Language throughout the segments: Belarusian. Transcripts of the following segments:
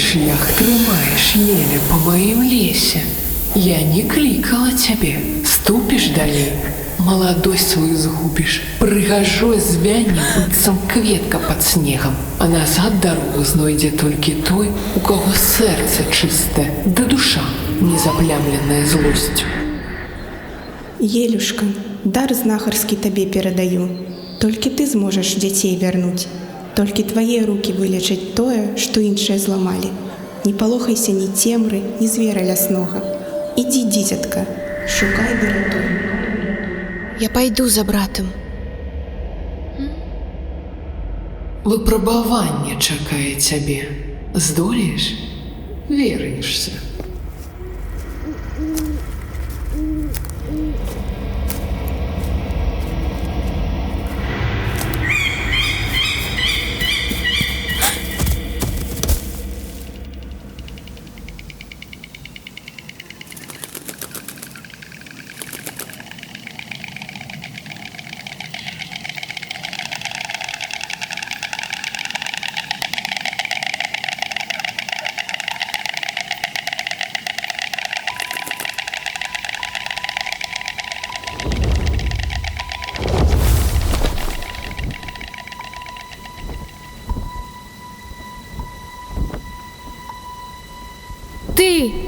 шлях трымаешь еле по моим лесе. Я не кликала тебе, ступишь далей, молодость свою загубишь, прыгажой звяне быццам кветка под снегом, а назад дорогу знойдзе толькі той, у кого сердце чистое, да душа не заплямленная злостью. Елюшка, дар знахарскі табе перадаю. Толькі ты зможаш дзяцей вярнуць. Толькі твае рукі вылечаць тое, што іншыя зламалі. Не палохайся ні цемры, ні звера ляснога. Ідзі, дзіцятка, шукай ды ратуй. Я пойду за братом. Выпрабаванне чакае цябе. Здолееш? Вернешся.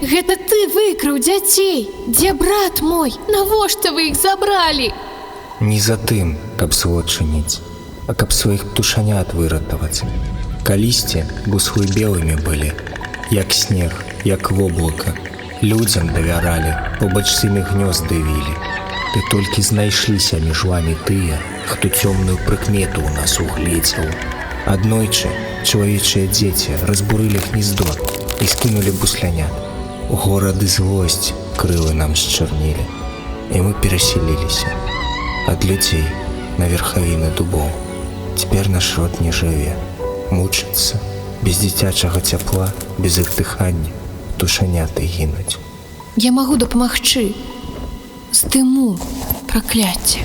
Гэта ты выкрыў дзяцей! Дзе брат мой? Навошта вы іх забралі? Не за тым, каб зло чыніць, а каб сваіх птушанят выратаваць. Калісьці буслы белымі былі, як снег, як воблака. Людзям давяралі, побач з імі гнёзды вілі. Ды толькі знайшліся між вамі тыя, хто цёмную прыкмету ў нас угледзеў. Аднойчы чалавечыя дзеці разбурылі гнездо і скінулі буслянят. Горады злосць крылы нам счарнілі, і мы перасяліліся ад людзей на верхавіны дубоў. Цяпер наш род не жыве, мучыцца, без дзіцячага цяпла, без іх дыхання, птушаняты гінуць. Я магу дапамагчы. Здыму пракляцце.